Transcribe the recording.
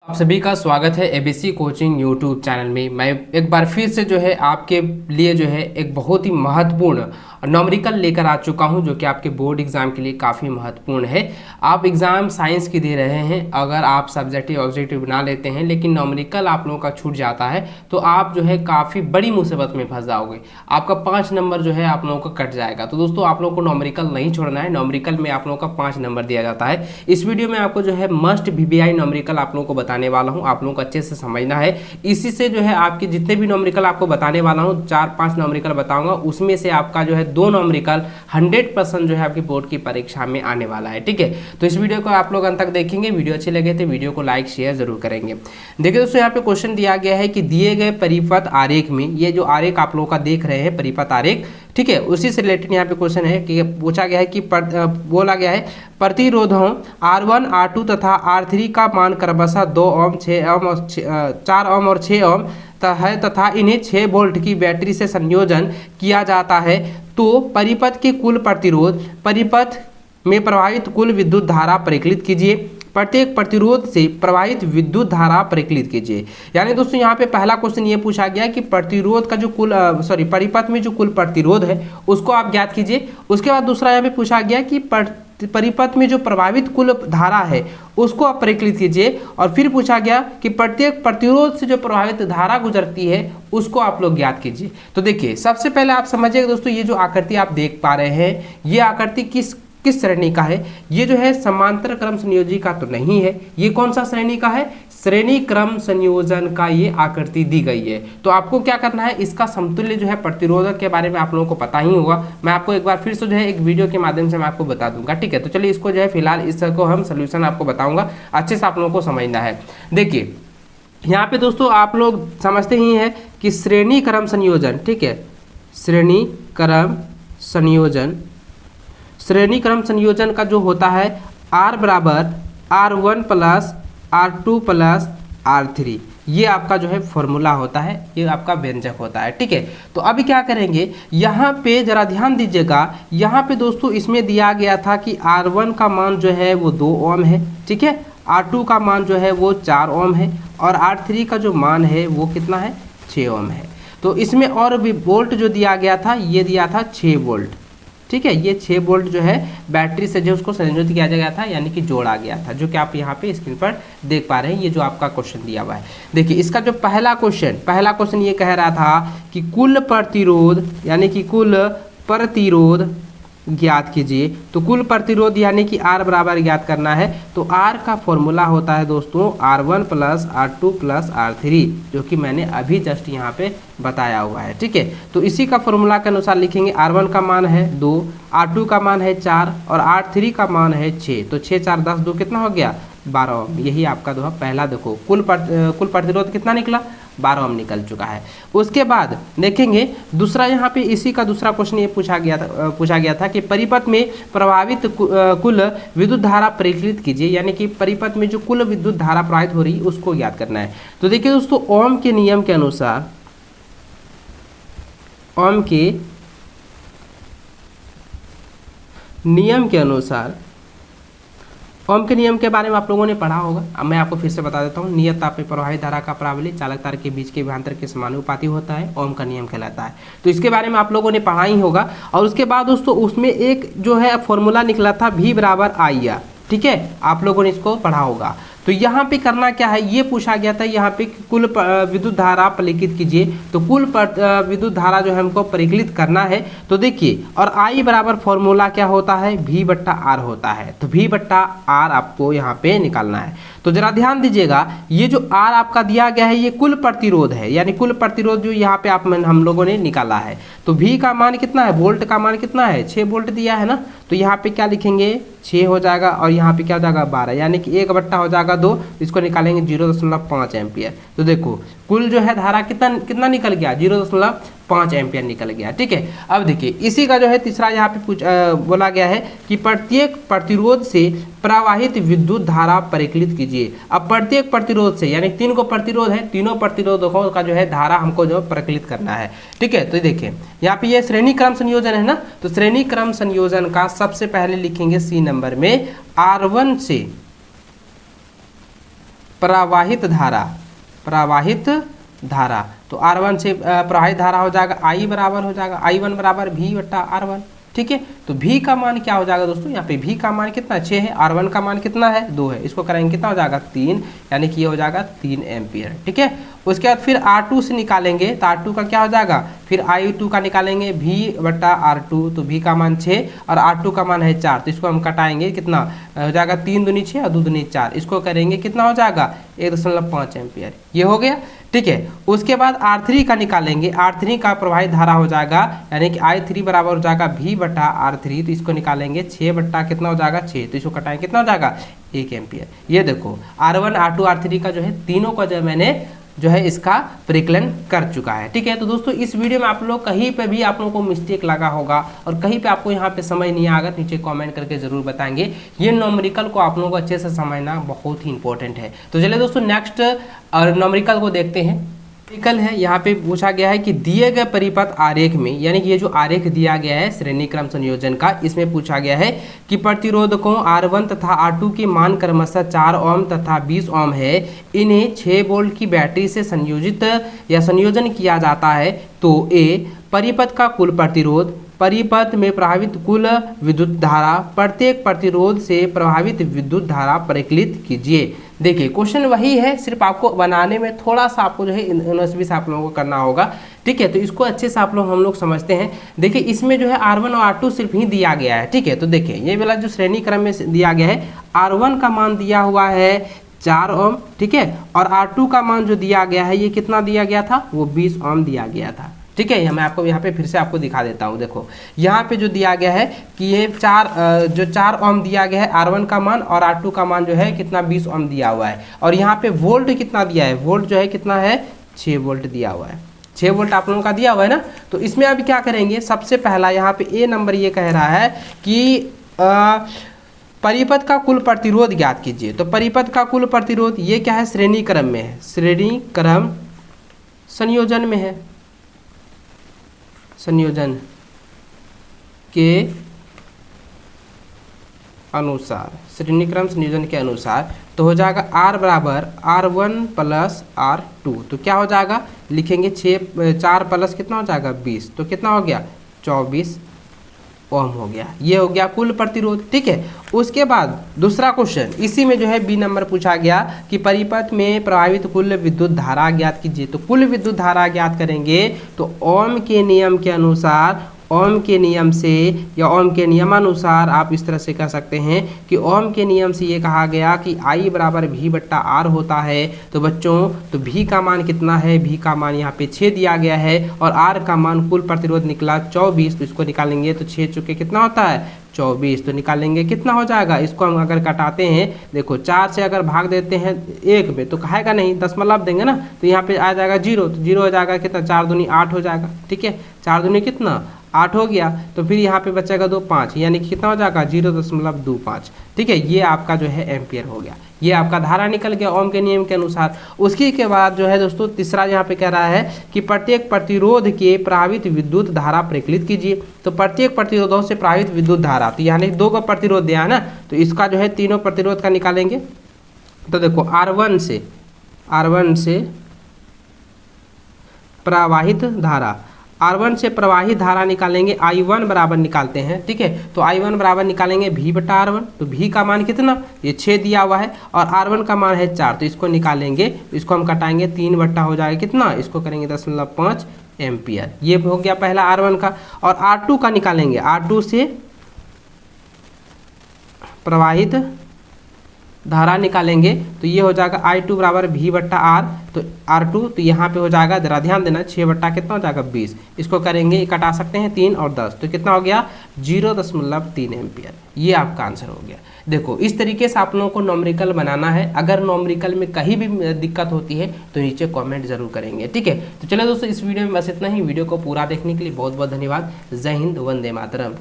आप सभी का स्वागत है एबीसी कोचिंग यूट्यूब चैनल में। मैं एक बार फिर से जो है आपके लिए जो है एक बहुत ही महत्वपूर्ण न्यूमेरिकल लेकर आ चुका हूं, जो कि आपके बोर्ड एग्जाम के लिए काफ़ी महत्वपूर्ण है। आप एग्ज़ाम साइंस की दे रहे हैं, अगर आप सब्जेक्टिव ऑब्जेक्टिव बना लेते हैं लेकिन न्यूमेरिकल आप लोगों का छूट जाता है तो आप जो है काफ़ी बड़ी मुसीबत में फंस जाओगे। आपका 5 नंबर जो है आप लोगों का कट जाएगा। तो दोस्तों आप लोगों को न्यूमेरिकल नहीं छोड़ना है। न्यूमेरिकल में आप लोगों का 5 नंबर दिया जाता है। इस वीडियो में आपको जो है मस्ट वीबीआई न्यूमेरिकल आप लोगों को बताने वाला हूं, आप लोगों को अच्छे से समझना है। इसी से जो है आपके जितने भी न्यूमेरिकल आपको बताने वाला हूं, 4-5 न्यूमेरिकल बताऊंगा, उसमें से आपका जो है 2 न्यूमेरिकल 100% जो है आपकी बोर्ड की परीक्षा में आने वाला है। ठीक है, तो इस वीडियो को आप लोग अंत तक देखेंगे। वीडियो अच्छे लगे तो वीडियो को लाइक शेयर जरूर करेंगे। देखिए दोस्तों, यहाँ पे क्वेश्चन दिया गया है कि दिए गए परिपथ आरेख में, ये जो आरेख आप लोगों का देख रहे हैं परिपथ आरेख, ठीक है, उसी से रिलेटेड यहाँ पे क्वेश्चन है कि पूछा गया है कि बोला गया है प्रतिरोधों R1 R2 तथा R3 का मान क्रमशः 2 ओम 6 ओम और 4 ओम और 6 ओम है तथा इन्हें 6 वोल्ट की बैटरी से संयोजन किया जाता है। तो परिपथ के कुल प्रतिरोध, परिपथ में प्रवाहित कुल विद्युत धारा परिकलित कीजिए। प्रत्येक प्रतिरोध से प्रवाहित विद्युत धारा परिकलित कीजिए। यानी दोस्तों यहाँ पे पहला क्वेश्चन ये पूछा गया कि प्रतिरोध का जो कुल परिपथ में जो कुल प्रतिरोध है उसको आप ज्ञात कीजिए। उसके बाद दूसरा यहाँ पे पूछा गया कि परिपथ में जो प्रभावित कुल धारा है उसको आप परिकलित कीजिए। और फिर पूछा गया कि प्रत्येक प्रतिरोध से जो प्रभावित धारा गुजरती है उसको आप लोग ज्ञात कीजिए। तो देखिए सबसे पहले आप समझिएगा दोस्तों, ये जो आकृति आप देख पा रहे हैं ये आकृति किस श्रेणी का है? ये जो है समांतर क्रम संयोजी का तो नहीं है। ये कौन सा श्रेणी का है? श्रेणी क्रम संयोजन का ये आकृति दी गई है। तो आपको क्या करना है, इसका समतुल्य जो है प्रतिरोधक के बारे में आप लोगों को पता ही होगा। मैं आपको एक बार फिर से जो है एक वीडियो के माध्यम से मैं आपको बता दूंगा। ठीक है, तो चलिए इसको जो है फिलहाल इसको हम सोल्यूशन आपको बताऊंगा, अच्छे से आप लोगों को समझना है। देखिए यहाँ पे दोस्तों आप लोग समझते ही हैं कि श्रेणी क्रम संयोजन, ठीक है, श्रेणी क्रम संयोजन, श्रेणी क्रम संयोजन का जो होता है R बराबर R1 plus R2 plus R3, ये आपका जो है फॉर्मूला होता है, ये आपका व्यंजक होता है। ठीक है, तो अभी क्या करेंगे, यहाँ पे जरा ध्यान दीजिएगा। यहाँ पे दोस्तों इसमें दिया गया था कि R1 का मान जो है वो 2 ओम है, ठीक है, R2 का मान जो है वो 4 ओम है और R3 का जो मान है वो कितना है, 6 ओम है। तो इसमें और भी वोल्ट जो दिया गया था, ये दिया था 6 वोल्ट। ठीक है, ये 6 वोल्ट जो है बैटरी से जो उसको संयोजित किया गया था, यानी कि जोड़ा गया था, जो कि आप यहाँ पे स्क्रीन पर देख पा रहे हैं। ये जो आपका क्वेश्चन दिया हुआ है, देखिए इसका जो पहला क्वेश्चन ये कह रहा था कि कुल प्रतिरोध यानी कि कुल प्रतिरोध ज्ञात कीजिए। तो कुल प्रतिरोध यानी कि R बराबर ज्ञात करना है। तो R का फॉर्मूला होता है दोस्तों R1 plus R2 plus R3, जो कि मैंने अभी जस्ट यहाँ पे बताया हुआ है। ठीक है, तो इसी का फॉर्मूला के अनुसार लिखेंगे। R1 का मान है 2, R2 का मान है 4 और R3 का मान है 6। तो 6 4 10 2 कितना हो गया, 12 ओम। यही आपका जो है पहला, देखो कुल प्रतिरोध कितना निकला, 12 ओम निकल चुका है। उसके बाद देखेंगे दूसरा, यहाँ पे इसी का दूसरा क्वेश्चन ये पूछा गया था कि परिपथ में प्रभावित कुल विद्युत धारा परिकलित कीजिए। यानी कि परिपथ में जो कुल विद्युत धारा प्रवाहित हो रही है उसको ज्ञात करना है। तो देखिए दोस्तों, ओम के नियम के अनुसार, ओम के नियम के अनुसार, ओम के नियम के बारे में आप लोगों ने पढ़ा होगा। अब मैं आपको फिर से बता देता हूँ। नियत ताप में प्रवाहित धारा का प्रावली चालक तार के बीच के विभवांतर के समानुपाती होता है, ओम का नियम कहलाता है। तो इसके बारे में आप लोगों ने पढ़ा ही होगा। और उसके बाद दोस्तों उसमें एक जो है फॉर्मूला निकला था V बराबर IR, ठीक है, आप लोगों ने इसको पढ़ा होगा। तो यहाँ पे करना क्या है, ये पूछा गया था यहाँ पे कुल विद्युत धारा परिकलित कीजिए। तो कुल विद्युत धारा जो है हमको परिकलित करना है। तो देखिए, और I बराबर फॉर्मूला क्या होता है, V बट्टा R होता है। तो V बट्टा R आपको यहाँ पे निकालना है। तो जरा ध्यान दीजिएगा, ये जो R आपका दिया गया है ये कुल प्रतिरोध है, यानी कुल प्रतिरोध जो यहाँ पे हम लोगों ने निकाला है। तो V का मान कितना है, वोल्ट का मान कितना है, 6 वोल्ट दिया है ना। तो यहाँ पे क्या लिखेंगे, 6 हो जाएगा और यहाँ पे क्या हो जाएगा 12, यानी कि 1 बट्टा हो जाएगा 2, इसको निकालेंगे 0.5 एम्पियर। तो देखो कुल जो है धारा कितना निकल गया, 0.5 एम्पियर निकल गया। ठीक है, अब देखिए इसी का जो है तीसरा यहाँ पे बोला गया है कि प्रत्येक प्रतिरोध से प्रवाहित विद्युत धारा परिकलित कीजिए। अब प्रत्येक प्रतिरोध से, यानी 3 को प्रतिरोध है, तीनों प्रतिरोधकों का जो है धारा हमको जो परिकलित करना है। ठीक है, तो देखिए यहाँ पे ये श्रेणी क्रम संयोजन है ना। तो श्रेणी क्रम संयोजन का सबसे पहले लिखेंगे C नंबर में R1 से प्रवाहित धारा, प्रवाहित धारा, तो R1 से प्रवाहित धारा हो जाएगा I बराबर हो जाएगा I1 बराबर V बट्टा R1, ठीक है। तो V का मान क्या हो जाएगा दोस्तों, यहाँ पे V का मान कितना 6 है, R1 का मान कितना है 2 है, इसको करेंगे कितना हो जाएगा 3, यानी कि ये हो जाएगा 3 एम्पियर, ठीक है। उसके बाद फिर R2 से निकालेंगे तो R2 का क्या हो जाएगा, फिर I2 का निकालेंगे V बट्टा R2, तो V का मान 6 और R2 का मान है 4, तो इसको हम कटाएंगे कितना हो जाएगा 3 दूनी 6 और 2 दूनी 4, इसको करेंगे कितना हो जाएगा 1.5 एम्पियर, ये हो गया, ठीक है। उसके बाद R3 का निकालेंगे, R3 का प्रवाहित धारा हो जाएगा यानी कि I3 बराबर हो जाएगा V बट्टा R3, तो इसको निकालेंगे 6 बट्टा कितना हो जाएगा 6, तो इसको कटाएंगे कितना हो जाएगा 1 एम्पियर। ये देखो R1 R2 R3 का जो है तीनों का जो मैंने जो है इसका परिकलन कर चुका है, ठीक है। तो दोस्तों इस वीडियो में आप लोग कहीं पे भी आप लोगों को मिस्टेक लगा होगा और कहीं पे आपको यहाँ पे समझ नहीं आएगा, नीचे कमेंट करके जरूर बताएंगे। ये न्यूमेरिकल को आप लोगों को अच्छे से समझना बहुत ही इंपॉर्टेंट है। तो चलिए दोस्तों नेक्स्ट न्यूमेरिकल को देखते हैं। न्यूमेरिकल है, यहाँ पे पूछा गया है कि दिए गए परिपथ आरेख में, यानी कि ये जो आरेख दिया गया है श्रेणी क्रम संयोजन का, इसमें पूछा गया है कि प्रतिरोधकों R1 तथा R2 के मान क्रमशः 4 ओम तथा 20 ओम है, इन्हें 6 वोल्ट की बैटरी से संयोजित या संयोजन किया जाता है, तो A परिपथ का कुल प्रतिरोध, परिपथ में प्रभावित कुल विद्युत धारा, प्रत्येक प्रतिरोध से प्रभावित विद्युत धारा परिकलित कीजिए। देखिए क्वेश्चन वही है, सिर्फ आपको बनाने में थोड़ा सा आपको जो है 19-20 आप लोगों को करना होगा, ठीक है। तो इसको अच्छे से आप लोग हम लोग समझते हैं। देखिए इसमें जो है R1 और R2 सिर्फ ही दिया गया है, ठीक है। तो देखिए ये वाला जो श्रेणी क्रम में दिया गया है, R1 का मान दिया हुआ है 4 ओम, ठीक है, और R2 का मान जो दिया गया है ये कितना दिया गया था, वो 20 ओम दिया गया था, ठीक है। मैं आपको यहाँ पे फिर से आपको दिखा देता हूँ। देखो यहाँ पे जो दिया गया है कि ये 4 ओम दिया गया है R1 का मान, और R2 का मान जो है कितना 20 ओम दिया हुआ है, और यहाँ पे वोल्ट कितना दिया है, वोल्ट जो है कितना है 6 वोल्ट दिया हुआ है, 6 वोल्ट आप लोगों का दिया हुआ है ना। तो इसमें अभी क्या करेंगे, सबसे पहला यहाँ पे A नंबर ये कह रहा है कि परिपथ का कुल प्रतिरोध ज्ञात कीजिए। तो परिपथ का कुल प्रतिरोध ये क्या है, श्रेणी क्रम में है, श्रेणी क्रम संयोजन में है, संयोजन के अनुसार, श्रेणी क्रम संयोजन के अनुसार, तो हो जाएगा R बराबर R1 प्लस R2, तो क्या हो जाएगा, लिखेंगे 4 प्लस कितना हो जाएगा 20, तो कितना हो गया 24 ओम हो गया, ये हो गया कुल प्रतिरोध, ठीक है। उसके बाद दूसरा क्वेश्चन इसी में जो है B नंबर पूछा गया कि परिपथ में प्रभावित कुल विद्युत धारा ज्ञात कीजिए। तो कुल विद्युत धारा ज्ञात करेंगे तो ओम के नियम के अनुसार, ओम के नियम से या ओम के नियमानुसार आप इस तरह से कह सकते हैं कि ओम के नियम से ये कहा गया कि I बराबर V बट्टा R होता है। तो बच्चों तो V का मान कितना है, V का मान यहाँ पे 6 दिया गया है, और R का मान कुल प्रतिरोध निकला 24, तो इसको निकालेंगे तो 6 चुके कितना होता है 24, तो निकालेंगे कितना हो जाएगा, इसको हम अगर कटाते हैं, देखो 4 से अगर भाग देते हैं 1 में तो कहेगा नहीं, दशमलव देंगे ना, तो यहाँ पे आ जाएगा 0, तो 0 हो जाएगा कितना 4 दूनी 8 हो जाएगा, ठीक है, 4 दूनी कितना 8 हो गया, तो फिर यहाँ पे बचेगा 2 5, यानी कि कितना हो जाएगा 0.25, ठीक है। ये आपका जो है एम्पियर हो गया, ये आपका धारा निकल गया ओम के नियम के अनुसार। उसके के बाद जो है दोस्तों तीसरा यहाँ पे कह रहा है कि प्रत्येक प्रतिरोध के प्रभावित विद्युत धारा परिकलित कीजिए। तो प्रत्येक प्रतिरोधों से प्रभावित विद्युत धारा, तो यानी 2 का प्रतिरोध दिया है ना, तो इसका जो है तीनों प्रतिरोध का निकालेंगे। तो देखो R1 से प्रवाहित धारा, R1 से प्रवाहित धारा निकालेंगे, I1 बराबर निकालते हैं, ठीक है। तो I1 बराबर निकालेंगे V बटा R1, तो V का मान कितना, ये 6 दिया हुआ है, और R1 का मान है 4, तो इसको निकालेंगे, इसको हम कटाएंगे 3 बट्टा हो जाएगा कितना, इसको करेंगे 0.5 एम्पियर, ये हो गया पहला R1 का। और R2 का निकालेंगे, R2 से प्रवाहित धारा निकालेंगे, तो ये हो जाएगा I2 बराबर V बट्टा R, तो R2, तो यहाँ पे हो जाएगा, जरा ध्यान देना, 6 बट्टा कितना हो जाएगा 20, इसको करेंगे कटा सकते हैं 3 और 10, तो कितना हो गया 0.3 एम्पियर, ये आपका आंसर हो गया। देखो इस तरीके से आप लोगों को न्यूमेरिकल बनाना है। अगर न्यूमेरिकल में कहीं भी दिक्कत होती है तो नीचे कमेंट जरूर करेंगे, ठीक है। तो चलो दोस्तों इस वीडियो में बस इतना ही। वीडियो को पूरा देखने के लिए बहुत बहुत धन्यवाद। जय हिंद, वंदे मातरम।